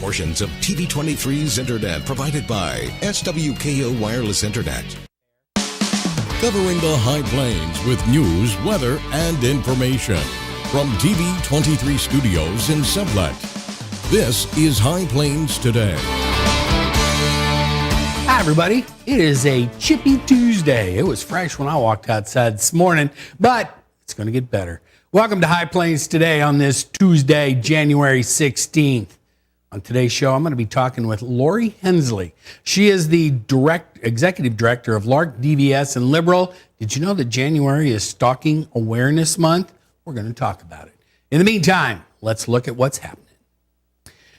portions of TV23's internet provided by SWKO Wireless Internet. Covering the High Plains with news, weather, and information. From TV23 Studios in Sublette, this is High Plains Today. Hi, everybody. It is a chippy Tuesday. It was fresh when I walked outside this morning, but it's going to get better. Welcome to High Plains Today on this Tuesday, January 16th. On today's show, I'm going to be talking with Lori Hensley. She is the executive director of Lark DVS and Liberal. Did you know that January is Stalking Awareness Month? We're going to talk about it. In the meantime, let's look at what's happening.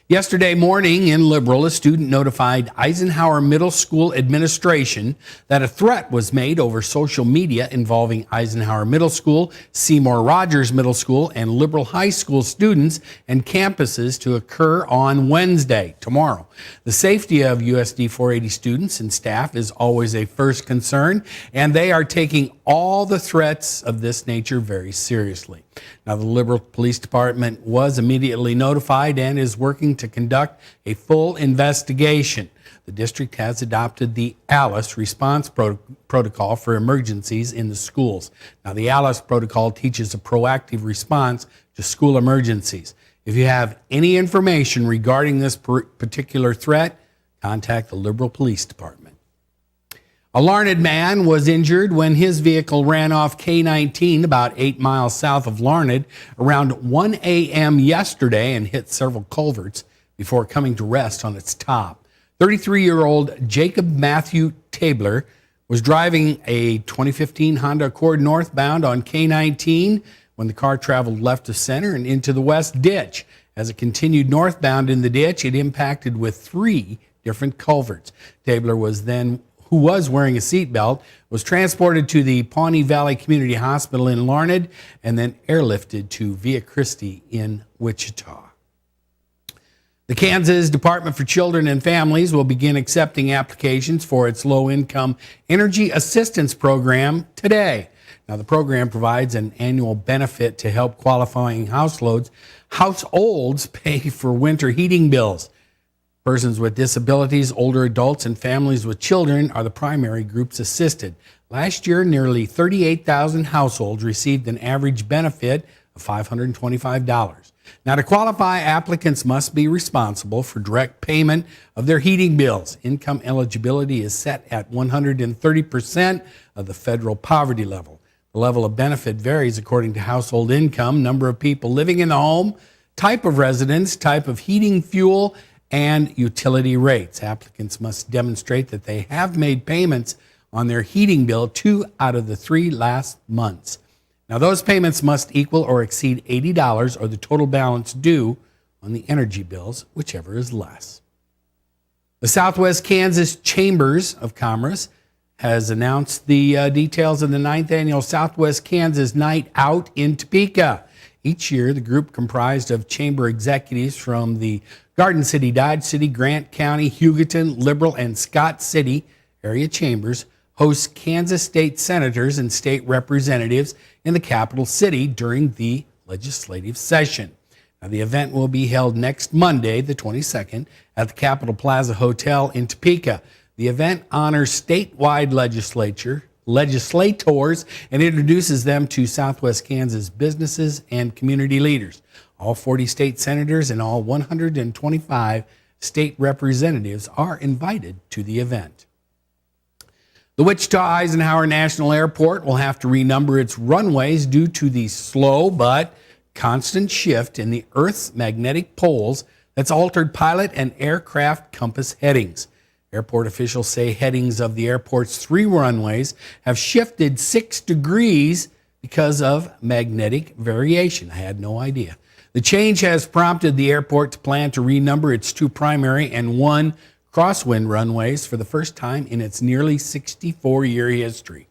Yesterday morning in Liberal, a student notified Eisenhower Middle School administration that a threat was made over social media involving Eisenhower Middle School, Seymour Rogers Middle School, and Liberal High School students and campuses to occur on Wednesday, tomorrow. The safety of USD 480 students and staff is always a first concern, and they are taking all the threats of this nature very seriously. Now, the Liberal Police Department was immediately notified and is working to conduct a full investigation. The district has adopted the ALICE response protocol for emergencies in the schools. Now, the ALICE protocol teaches a proactive response to school emergencies. If you have any information regarding this particular threat, contact the Liberal Police Department. A Larned man was injured when his vehicle ran off K-19 about 8 miles south of Larned around 1 a.m. yesterday and hit several culverts before coming to rest on its top. 33-year-old Jacob Matthew Tabler was driving a 2015 Honda Accord northbound on K-19 when the car traveled left of center and into the west ditch. As it continued northbound in the ditch, it impacted with 3 different culverts. Tabler who was wearing a seatbelt, was transported to the Pawnee Valley Community Hospital in Larned and then airlifted to Via Christi in Wichita. The Kansas Department for Children and Families will begin accepting applications for its low-income energy assistance program today. Now, the program provides an annual benefit to help qualifying households pay for winter heating bills. Persons with disabilities, older adults, and families with children are the primary groups assisted. Last year, nearly 38,000 households received an average benefit of $525. Now, to qualify, applicants must be responsible for direct payment of their heating bills. Income eligibility is set at 130% of the federal poverty level. The level of benefit varies according to household income, number of people living in the home, type of residence, type of heating fuel, and utility rates. Applicants must demonstrate that they have made payments on their heating bill 2 out of the 3 last months. Now, those payments must equal or exceed $80 or the total balance due on the energy bills, whichever is less. The Southwest Kansas Chambers of Commerce has announced the details of the 9th annual Southwest Kansas Night Out in Topeka. Each year, the group comprised of chamber executives from the Garden City, Dodge City, Grant County, Hugoton, Liberal, and Scott City area chambers host Kansas state senators and state representatives in the capital city during the legislative session. Now, the event will be held next Monday, the 22nd, at the Capitol Plaza Hotel in Topeka. The event honors statewide legislators and introduces them to Southwest Kansas businesses and community leaders. All 40 state senators and all 125 state representatives are invited to the event. The Wichita-Eisenhower National Airport will have to renumber its runways due to the slow but constant shift in the Earth's magnetic poles that's altered pilot and aircraft compass headings. Airport officials say headings of the airport's 3 runways have shifted 6 degrees because of magnetic variation. I had no idea. The change has prompted the airport to plan to renumber its 2 primary and 1 crosswind runways for the first time in its nearly 64-year history.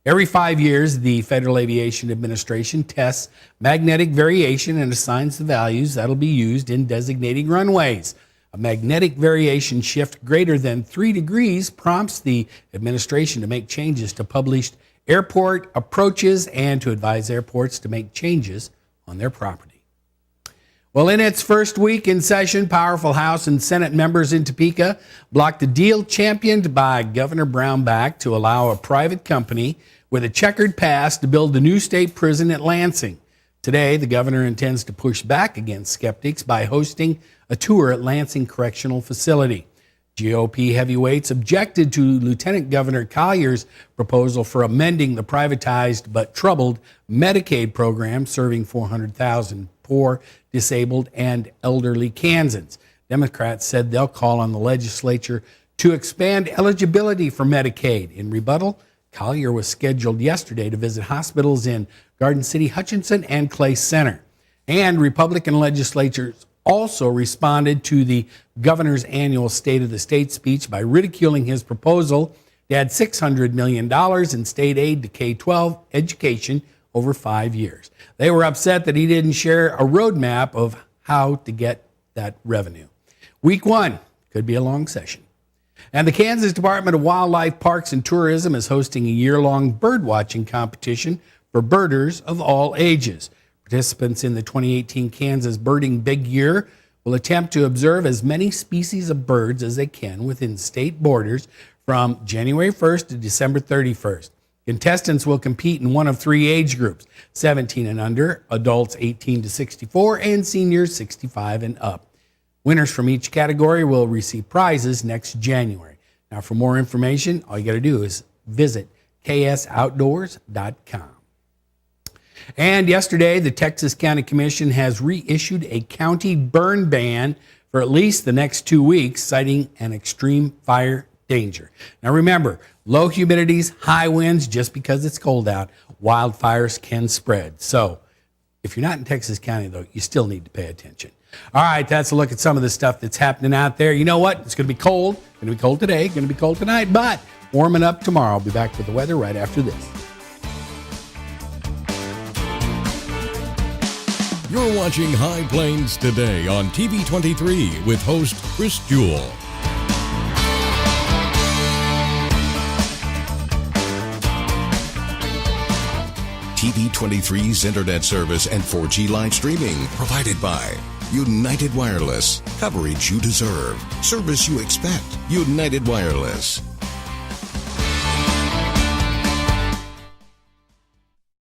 Every 5 years, the Federal Aviation Administration tests magnetic variation and assigns the values that will be used in designating runways. A magnetic variation shift greater than 3 degrees prompts the administration to make changes to published airport approaches and to advise airports to make changes on their property. Well, in its first week in session, powerful House and Senate members in Topeka blocked a deal championed by Governor Brownback to allow a private company with a checkered past to build a new state prison at Lansing. Today, the governor intends to push back against skeptics by hosting a tour at Lansing Correctional Facility. GOP heavyweights objected to Lieutenant Governor Collier's proposal for amending the privatized but troubled Medicaid program serving 400,000 poor, disabled, and elderly Kansans. Democrats said they'll call on the legislature to expand eligibility for Medicaid. In rebuttal, Collier was scheduled yesterday to visit hospitals in Garden City, Hutchinson, and Clay Center. And Republican legislators also responded to the governor's annual State of the State speech by ridiculing his proposal to add $600 million in state aid to K-12 education over 5 years. They were upset that he didn't share a roadmap of how to get that revenue. Week 1 could be a long session. And the Kansas Department of Wildlife, Parks, and Tourism is hosting a year-long bird watching competition for birders of all ages. Participants in the 2018 Kansas Birding Big Year will attempt to observe as many species of birds as they can within state borders from January 1st to December 31st. Contestants will compete in one of 3 age groups, 17 and under, adults 18 to 64, and seniors 65 and up. Winners from each category will receive prizes next January. Now, for more information, all you got to do is visit ksoutdoors.com. And yesterday, the Texas County Commission has reissued a county burn ban for at least the next 2 weeks, citing an extreme fire danger. Now remember, low humidities, high winds, just because it's cold out, wildfires can spread. So if you're not in Texas County, though, you still need to pay attention. All right, that's a look at some of the stuff that's happening out there. You know what? It's going to be cold. It's going to be cold today, going to be cold tonight, but warming up tomorrow. I'll be back with the weather right after this. You're watching High Plains Today on TV 23 with host Chris Jewell. TV 23's internet service and 4G live streaming provided by United Wireless. Coverage you deserve. Service you expect. United Wireless.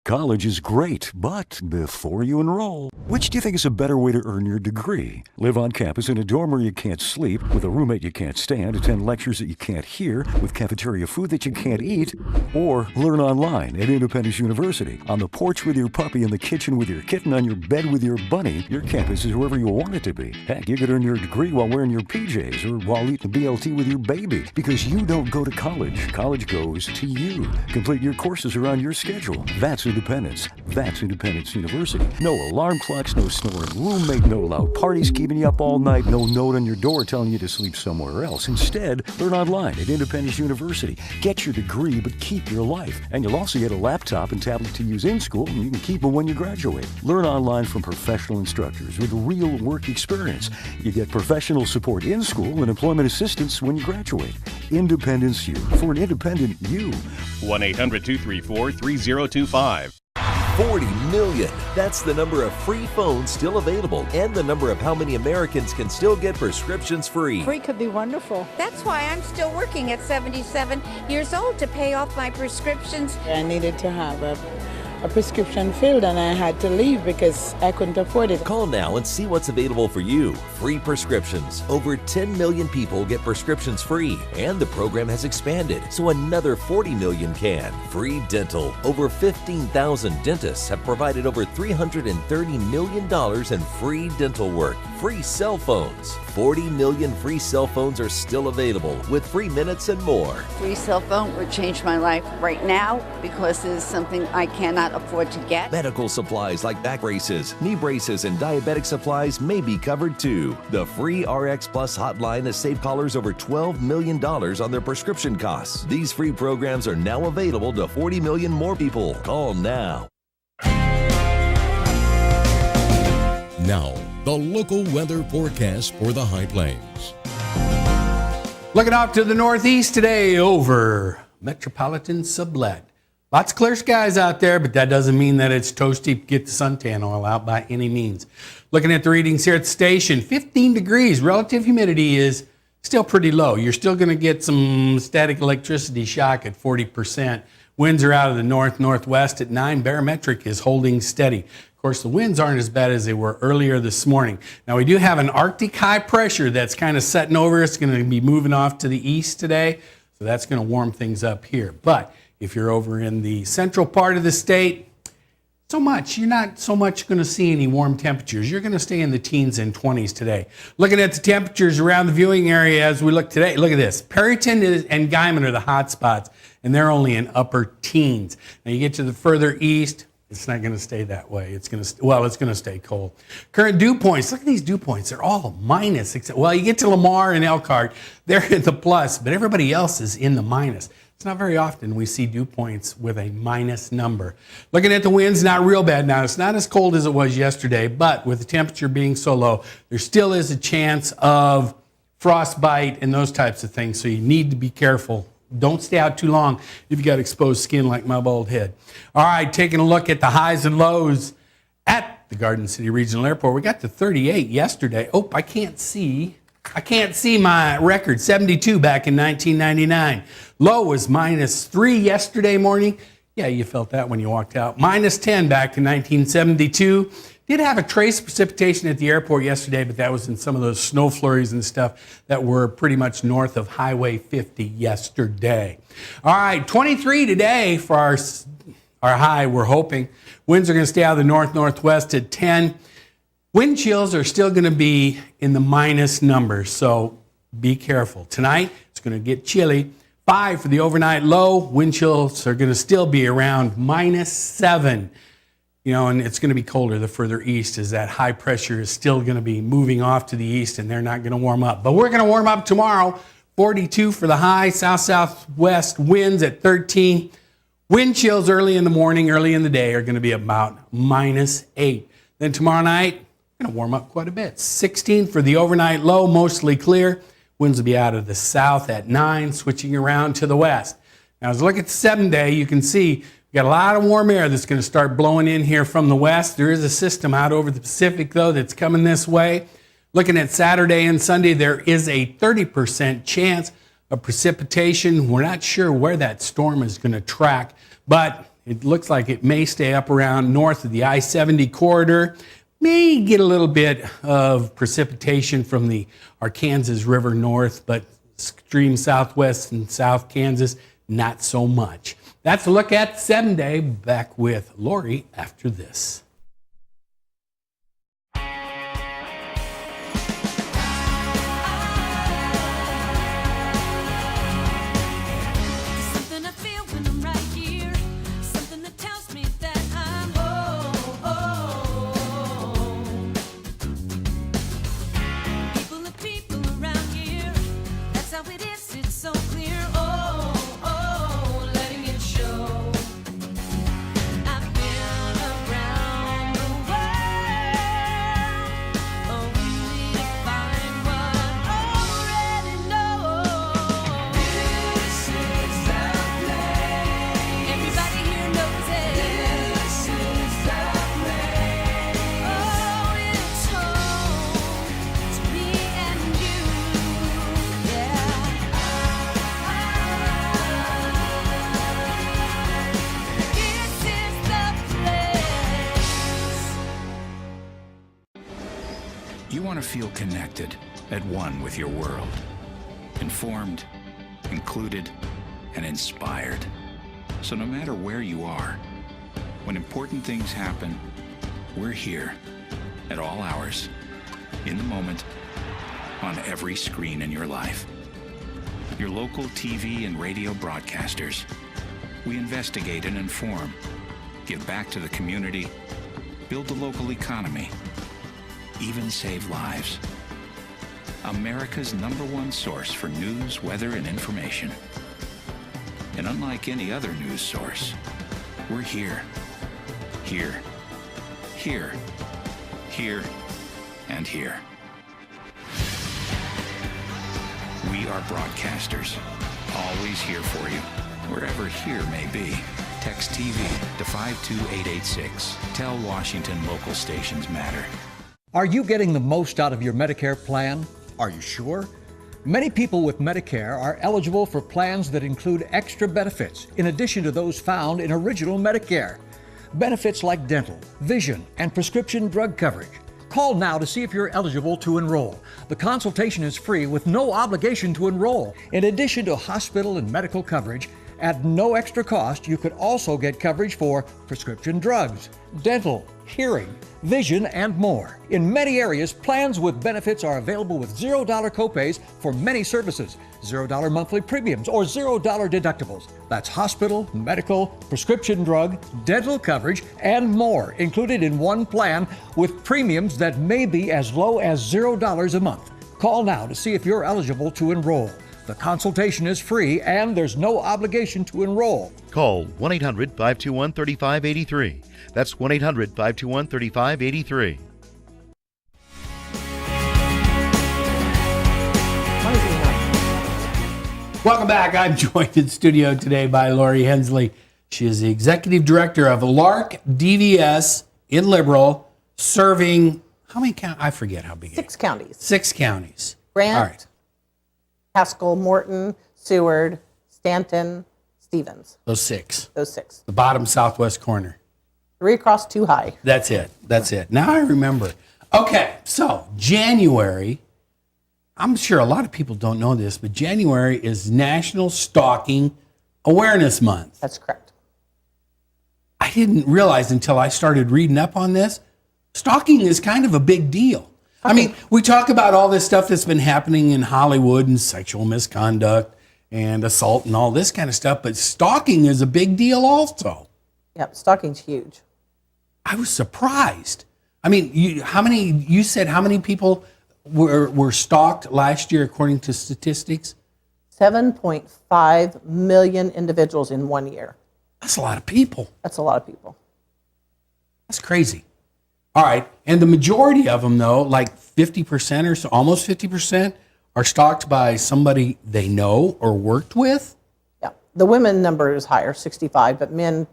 College is great, but before you enroll, which do you think is a better way to earn your degree? Live on campus in a dorm where you can't sleep, with a roommate you can't stand, attend lectures that you can't hear, with cafeteria food that you can't eat, or learn online at Independence University. On the porch with your puppy, in the kitchen with your kitten, on your bed with your bunny, your campus is wherever you want it to be. Heck, you could earn your degree while wearing your PJs or while eating BLT with your baby, because you don't go to college. College goes to you. Complete your courses around your schedule. That's Independence. That's Independence University. No alarm clocks, no snoring roommate, no loud parties keeping you up all night, no note on your door telling you to sleep somewhere else. Instead, learn online at Independence University. Get your degree, but keep your life. And you'll also get a laptop and tablet to use in school, and you can keep them when you graduate. Learn online from professional instructors with real work experience. You get professional support in school and employment assistance when you graduate. Independence U, for an independent you. 1-800-234-3025. 40 million. That's the number of free phones still available and the number of how many Americans can still get prescriptions free. Free could be wonderful. That's why I'm still working at 77 years old to pay off my prescriptions. I needed to have a prescription filled, and I had to leave because I couldn't afford it. Call now and see what's available for you. Free prescriptions. Over 10 million people get prescriptions free, and the program has expanded, so another 40 million can. Free dental. Over 15,000 dentists have provided over $330 million in free dental work. Free cell phones. 40 million free cell phones are still available with free minutes and more. Free cell phone would change my life right now because it is something I cannot afford to get. Medical supplies like back braces, knee braces, and diabetic supplies may be covered too. The free RX Plus hotline has saved callers over $12 million on their prescription costs. These free programs are now available to 40 million more people. Call now. Now, the local weather forecast for the High Plains. Looking off to the northeast today over metropolitan Sublette. Lots of clear skies out there, but that doesn't mean that it's toasty. Get the suntan oil out by any means. Looking at the readings here at the station, 15 degrees. Relative humidity is still pretty low. You're still going to get some static electricity shock at 40%. Winds are out of the north-northwest at 9. Barometric is holding steady. Of course, the winds aren't as bad as they were earlier this morning. Now, we do have an Arctic high pressure that's kind of setting over. It's going to be moving off to the east today, so that's going to warm things up here. But if you're over in the central part of the state, you're not so much going to see any warm temperatures. You're going to stay in the teens and 20s today. Looking at the temperatures around the viewing area as we look today, look at this. Perryton and Guyman are the hot spots, and they're only in upper teens. Now you get to the further east, it's not going to stay that way. It's going to stay cold. Current dew points, look at these dew points. They're all minus. You get to Lamar and Elkhart, they're in the plus, but everybody else is in the minus. It's not very often we see dew points with a minus number. Looking at the winds, not real bad now. It's not as cold as it was yesterday, but with the temperature being so low, there still is a chance of frostbite and those types of things, so you need to be careful. Don't stay out too long if you got exposed skin like my bald head. All right, taking a look at the highs and lows at the Garden City Regional Airport. We got to 38 yesterday. Oh, I can't see my record, 72 back in 1999. Low was -3 yesterday morning. Yeah, you felt that when you walked out. -10 back in 1972. Did have a trace precipitation at the airport yesterday, but that was in some of those snow flurries and stuff that were pretty much north of Highway 50 yesterday. All right, 23 today for our high, we're hoping. Winds are going to stay out of the north-northwest at 10. Wind chills are still going to be in the minus numbers, so be careful. Tonight, it's going to get chilly. 5 for the overnight low. Wind chills are going to still be around -7. And it's going to be colder the further east as that high pressure is still going to be moving off to the east, and they're not going to warm up. But we're going to warm up tomorrow. 42 for the high. South-southwest winds at 13. Wind chills early in the morning, early in the day are going to be about -8. Then tomorrow night, going to warm up quite a bit. 16 for the overnight low, mostly clear. Winds will be out of the south at 9, switching around to the west. Now, as we look at the 7-day, you can see we've got a lot of warm air that's going to start blowing in here from the west. There is a system out over the Pacific, though, that's coming this way. Looking at Saturday and Sunday, there is a 30% chance of precipitation. We're not sure where that storm is going to track, but it looks like it may stay up around north of the I-70 corridor. May get a little bit of precipitation from the Arkansas River north, but extreme southwest and south Kansas, not so much. That's a look at 7-day. Back with Lori after this. You want to feel connected, at one with your world. Informed, included, and inspired. So no matter where you are, when important things happen, we're here at all hours, in the moment, on every screen in your life. Your local TV and radio broadcasters. We investigate and inform, give back to the community, build the local economy, even save lives. America's #1 source for news, weather, and information. And unlike any other news source, we're here. Here. Here. Here. And here. We are broadcasters, always here for you, wherever here may be. Text TV to 52886. Tell Washington local stations matter. Are you getting the most out of your Medicare plan? Are you sure? Many people with Medicare are eligible for plans that include extra benefits in addition to those found in original Medicare. Benefits like dental, vision, and prescription drug coverage. Call now to see if you're eligible to enroll. The consultation is free with no obligation to enroll. In addition to hospital and medical coverage, at no extra cost, you could also get coverage for prescription drugs, dental, hearing, vision, and more. In many areas, plans with benefits are available with $0 copays for many services, $0 monthly premiums, or $0 deductibles. That's hospital, medical, prescription drug, dental coverage, and more included in one plan with premiums that may be as low as $0 a month. Call now to see if you're eligible to enroll. The consultation is free and there's no obligation to enroll. Call 1-800-521-3583. That's 1-800-521-3583. Welcome back. I'm joined in studio today by Lori Hensley. She is the executive director of Lark DVS in Liberal, serving how many counties? I forget how big. 6 counties. 6 counties. Grant, All right. Haskell, Morton, Seward, Stanton, Stevens. Those 6. Those 6. The bottom southwest corner. 3 across, 2 high. That's it. That's it. Now I remember. Okay, so January, I'm sure a lot of people don't know this, but January is National Stalking Awareness Month. That's correct. I didn't realize until I started reading up on this, stalking is kind of a big deal. Okay. I mean, we talk about all this stuff that's been happening in Hollywood and sexual misconduct and assault and all this kind of stuff, but stalking is a big deal also. Yep, stalking's huge. I was surprised. I mean, you said how many people were stalked last year according to statistics? 7.5 million individuals in 1 year. That's a lot of people. That's a lot of people. That's crazy. All right. And the majority of them, though, like 50% or so, almost 50%, are stalked by somebody they know or worked with? Yeah. The women number is higher, 65, but men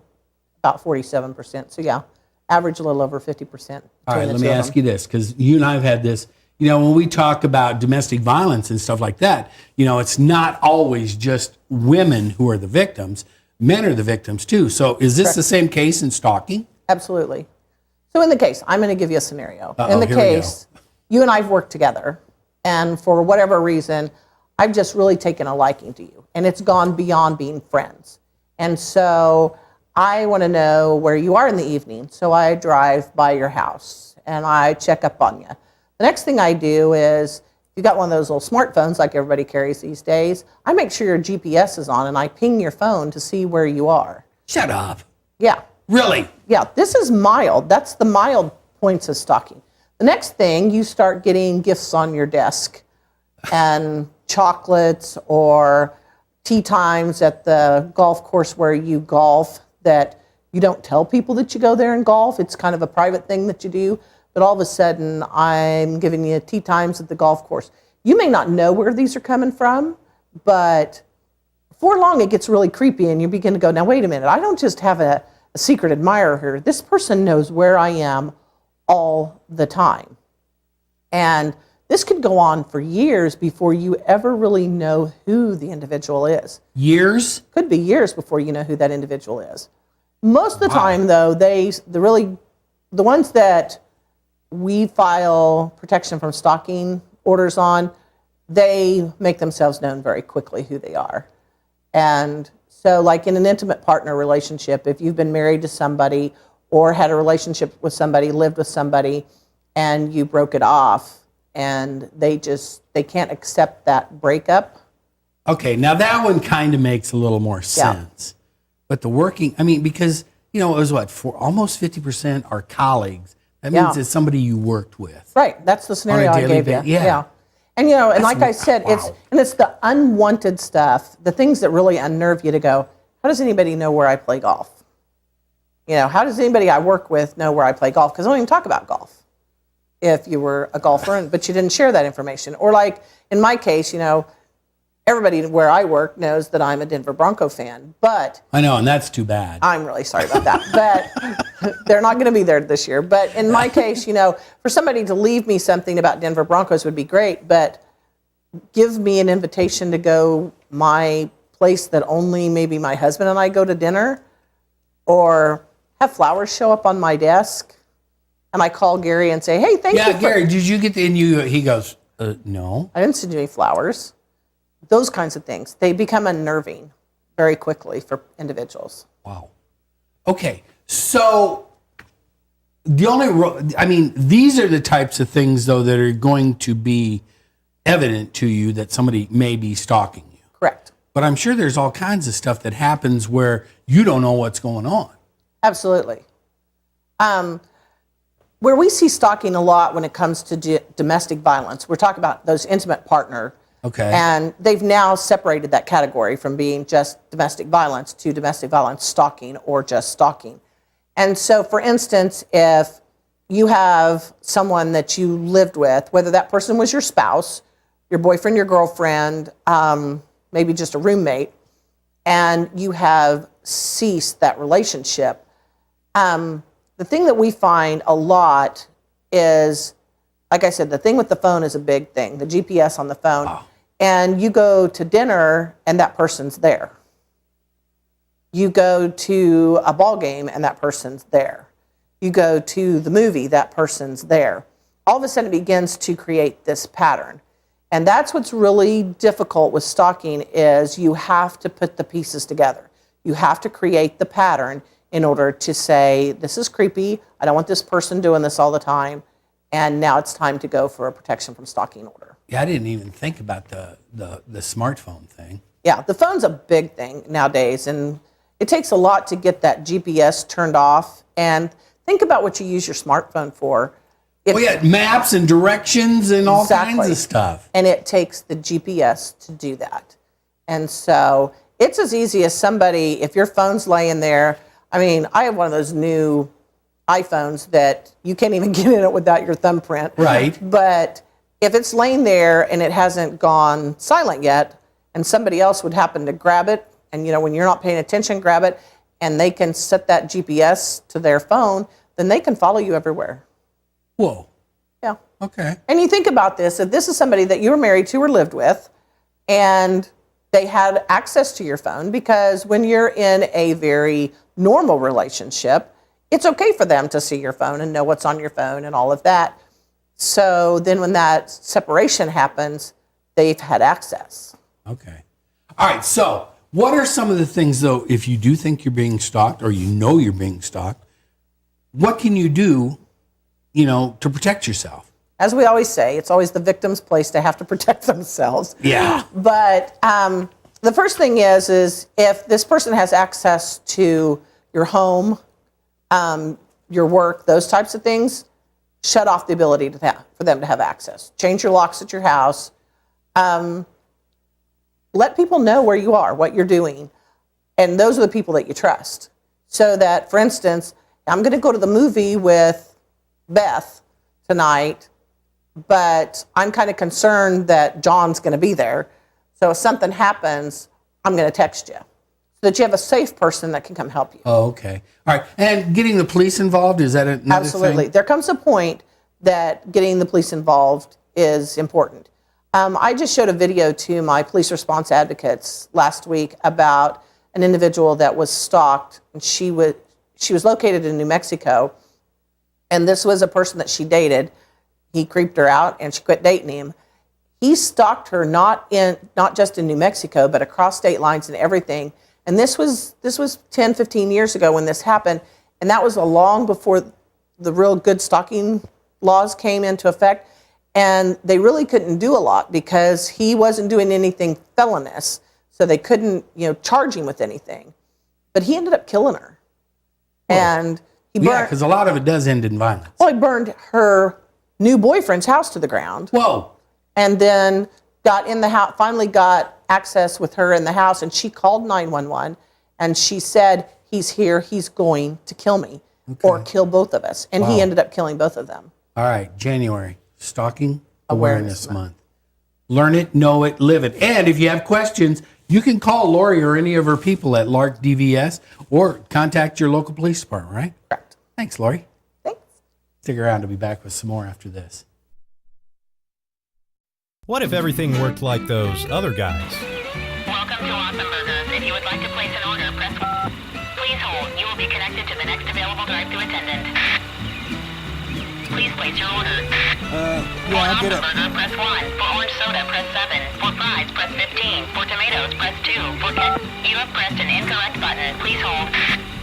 about 47%. So, yeah, average a little over 50%. All right. Let me ask you this, because you and I have had this. You know, when we talk about domestic violence and stuff like that, you know, it's not always just women who are the victims. Men are the victims, too. So is this the same case in stalking? Absolutely. So in the case, I'm going to give you a scenario. In the here case, you and I have worked together, and for whatever reason, I've just really taken a liking to you, and it's gone beyond being friends. And so I want to know where you are in the evening, so I drive by your house, and I check up on you. The next thing I do is, you got one of those little smartphones like everybody carries these days, I make sure your GPS is on, and I ping your phone to see where you are. Shut up. Yeah. Really? Yeah, this is mild. That's the mild points of stalking. The next thing, you start getting gifts on your desk and chocolates or tea times at the golf course where you golf that you don't tell people that you go there and golf. It's kind of a private thing that you do. But all of a sudden, I'm giving you tea times at the golf course. You may not know where these are coming from, but before long, it gets really creepy and you begin to go, now, wait a minute. I don't just have a secret admirer here. This person knows where I am all the time. And this could go on for years before you ever really know who the individual is. Years? Could be years before you know who that individual is. Most of the time, though, the ones that we file protection from stalking orders on, they make themselves known very quickly who they are. And so like in an intimate partner relationship, if you've been married to somebody or had a relationship with somebody, lived with somebody, and you broke it off, and they can't accept that breakup. Okay, now that one kind of makes a little more sense. Yeah. But because, you know, it was almost 50% are colleagues. That means it's somebody you worked with. Right, that's the scenario I gave you. Yeah. And, you know, and like I said, it's the unwanted stuff, the things that really unnerve you to go, how does anybody know where I play golf? You know, how does anybody I work with know where I play golf? Because I don't even talk about golf if you were a golfer, but you didn't share that information. Or like in my case, you know, everybody where I work knows that I'm a Denver Bronco fan, but I know, and that's too bad. I'm really sorry about that. But they're not going to be there this year. But in my case, for somebody to leave me something about Denver Broncos would be great, but give me an invitation to go my place that only maybe my husband and I go to dinner, or have flowers show up on my desk, and I call Gary and say, hey, thank you. Yeah, Gary, did you get the, and he goes, no. I didn't send you any flowers. Those kinds of things. They become unnerving very quickly for individuals. Wow. Okay, so these are the types of things, though, that are going to be evident to you that somebody may be stalking you. Correct. But I'm sure there's all kinds of stuff that happens where you don't know what's going on. Absolutely. Where we see stalking a lot when it comes to domestic violence, we're talking about those intimate partner. Okay. And they've now separated that category from being just domestic violence to domestic violence stalking or just stalking. And so, for instance, if you have someone that you lived with, whether that person was your spouse, your boyfriend, your girlfriend, maybe just a roommate, and you have ceased that relationship, the thing that we find a lot is, like I said, the thing with the phone is a big thing, the GPS on the phone. Oh. And you go to dinner and that person's there. You go to a ball game and that person's there. You go to the movie, that person's there. All of a sudden it begins to create this pattern. And that's what's really difficult with stalking is you have to put the pieces together. You have to create the pattern in order to say, this is creepy, I don't want this person doing this all the time, and now it's time to go for a protection from stalking order. Yeah, I didn't even think about the smartphone thing. Yeah, the phone's a big thing nowadays, and it takes a lot to get that GPS turned off. And think about what you use your smartphone for. Maps and directions and all kinds of stuff. And it takes the GPS to do that. And so it's as easy as somebody, if your phone's laying there, I have one of those new iPhones that you can't even get in it without your thumbprint. Right. But if it's laying there and it hasn't gone silent yet, and somebody else would happen to grab it, and when you're not paying attention, grab it, and they can set that GPS to their phone, then they can follow you everywhere. Whoa. Yeah. Okay. And you think about this, if this is somebody that you were married to or lived with, and they had access to your phone, because when you're in a very normal relationship, it's okay for them to see your phone and know what's on your phone and all of that. So then when that separation happens, they've had access. Okay. All right. So what are some of the things, though, if you do think you're being stalked or you're being stalked, what can you do, to protect yourself? As we always say, it's always the victim's place to have to protect themselves. Yeah. But the first thing is if this person has access to your home, your work, those types of things, shut off the ability for them to have access. Change your locks at your house. Let people know where you are, what you're doing. And those are the people that you trust. So that, for instance, I'm going to go to the movie with Beth tonight, but I'm kind of concerned that John's going to be there. So if something happens, I'm going to text you so that you have a safe person that can come help you. Oh, okay. All right. And getting the police involved, is that another Absolutely. thing? There comes a point that getting the police involved is important. I just showed a video to my police response advocates last week about an individual that was stalked. And she was located in New Mexico, and this was a person that she dated. He creeped her out, and she quit dating him. He stalked her not just in New Mexico, but across state lines and everything. And this was 10, 15 years ago when this happened, and that was long before the real good stalking laws came into effect. And they really couldn't do a lot because he wasn't doing anything felonious, so they couldn't, charge him with anything. But he ended up killing her. Whoa. And he burned. Yeah, because a lot of it does end in violence. Well, he burned her new boyfriend's house to the ground. Whoa. And then got in the house, finally got access with her in the house, and she called 911, and she said, he's here, he's going to kill me, or kill both of us. And he ended up killing both of them. All right, January, Stalking Awareness Month. Learn it, know it, live it. And if you have questions, you can call Lori or any of her people at Lark DVS or contact your local police department, right? Correct. Thanks, Lori. Thanks. Stick around to be back with some more after this. What if everything worked like those other guys? Welcome to Awesome Burgers. If you would like to place an order, press 1. Please hold. You will be connected to the next available drive-thru attendant. Please place your order. For I'll get Awesome it. Burger, press 1. For orange soda, press 7. For fries, press 15. For tomatoes, press 2. For you have pressed an incorrect button. Please hold.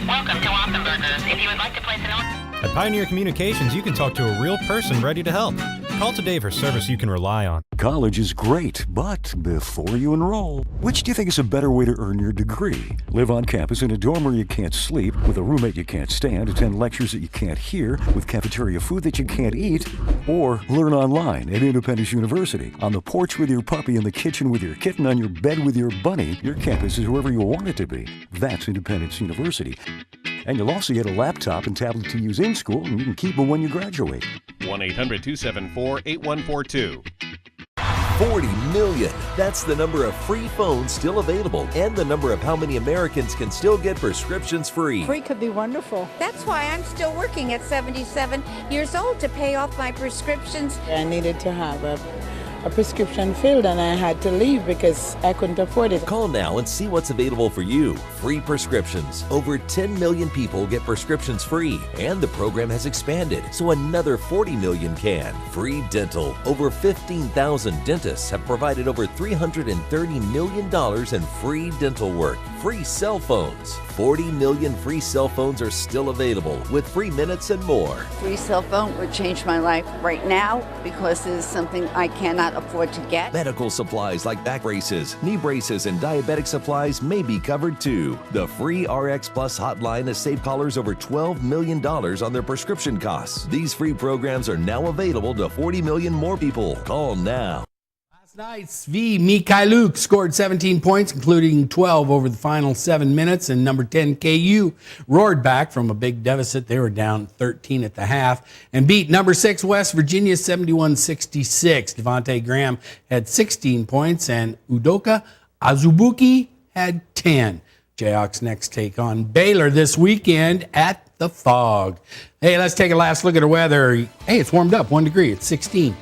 Welcome to Awesome Burgers. If you would like to place an order... At Pioneer Communications, you can talk to a real person ready to help. Call today for service you can rely on. College is great, but before you enroll, which do you think is a better way to earn your degree? Live on campus in a dorm where you can't sleep, with a roommate you can't stand, attend lectures that you can't hear, with cafeteria food that you can't eat, or learn online at Independence University. On the porch with your puppy, in the kitchen with your kitten, on your bed with your bunny, your campus is wherever you want it to be. That's Independence University. And you'll also get a laptop and tablet to use in school, and you can keep them when you graduate. 1-800-274-8142. 40 million. That's the number of free phones still available and the number of how many Americans can still get prescriptions free. Free could be wonderful. That's why I'm still working at 77 years old to pay off my prescriptions. I needed to have a prescription filled, and I had to leave because I couldn't afford it. Call now and see what's available for you. Free prescriptions. Over 10 million people get prescriptions free, and the program has expanded, so another 40 million can. Free dental. Over 15,000 dentists have provided over $330 million in free dental work. Free cell phones. 40 million free cell phones are still available with free minutes and more. Free cell phone would change my life right now because it is something I cannot afford to get. Medical supplies like back braces, knee braces, and diabetic supplies may be covered too. The free RX Plus hotline has saved callers over $12 million on their prescription costs. These free programs are now available to 40 million more people. Call now. Last night, Svi Mikhailuk scored 17 points, including 12 over the final 7 minutes, and number 10 KU roared back from a big deficit. They were down 13 at the half and beat number 6 West Virginia 71-66. Devontae Graham had 16 points, and Udoka Azubuike had 10. Jayhawks next take on Baylor this weekend at the Fog. Hey, let's take a last look at the weather. Hey, it's warmed up 1 degree. It's 16.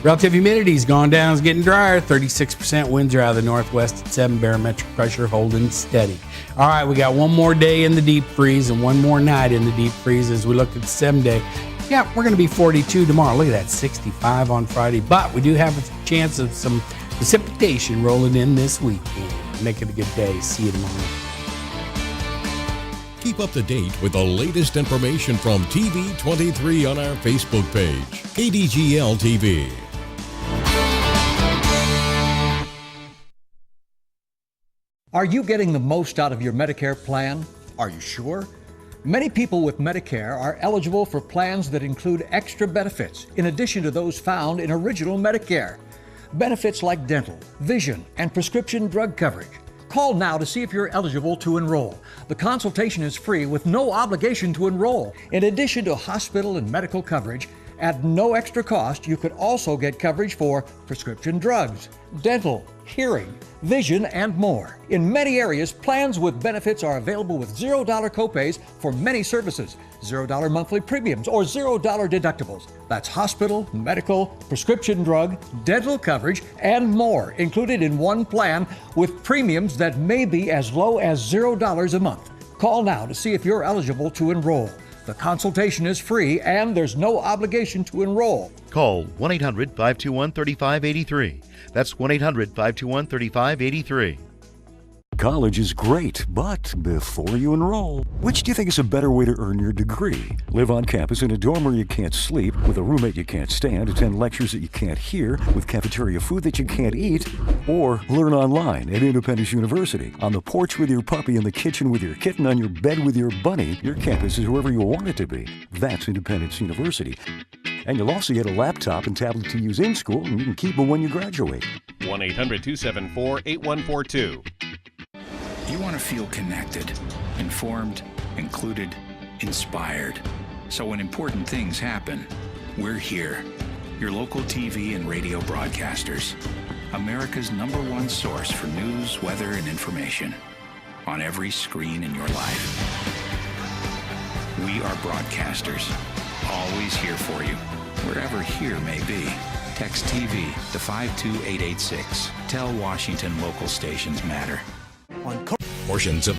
Relative humidity's gone down, it's getting drier. 36%. Winds are out of the northwest at 7. Barometric pressure holding steady. All right, we got one more day in the deep freeze and one more night in the deep freeze as we look at the 7-day. Yeah, we're going to be 42 tomorrow. Look at that, 65 on Friday. But we do have a chance of some precipitation rolling in this weekend. Make it a good day. See you tomorrow. Keep up to date with the latest information from TV23 on our Facebook page, KDGL TV. Are you getting the most out of your Medicare plan? Are you sure? Many people with Medicare are eligible for plans that include extra benefits in addition to those found in original Medicare. Benefits like dental, vision, and prescription drug coverage. Call now to see if you're eligible to enroll. The consultation is free with no obligation to enroll. In addition to hospital and medical coverage, at no extra cost, you could also get coverage for prescription drugs, dental, hearing, vision, and more. In many areas, plans with benefits are available with $0 copays for many services, $0 monthly premiums, or $0 deductibles. That's hospital, medical, prescription drug, dental coverage, and more included in one plan with premiums that may be as low as $0 a month. Call now to see if you're eligible to enroll. The consultation is free and there's no obligation to enroll. Call 1-800-521-3583. That's 1-800-521-3583. College is great, but before you enroll, which do you think is a better way to earn your degree? Live on campus in a dorm where you can't sleep, with a roommate you can't stand, attend lectures that you can't hear, with cafeteria food that you can't eat, or learn online at Independence University. On the porch with your puppy, in the kitchen with your kitten, on your bed with your bunny, your campus is wherever you want it to be. That's Independence University. And you'll also get a laptop and tablet to use in school, and you can keep them when you graduate. 1-800-274-8142. You want to feel connected, informed, included, inspired. So when important things happen, we're here. Your local TV and radio broadcasters. America's #1 source for news, weather, and information on every screen in your life. We are broadcasters, always here for you, wherever here may be. Text TV to 52886. Tell Washington local stations matter. Portions of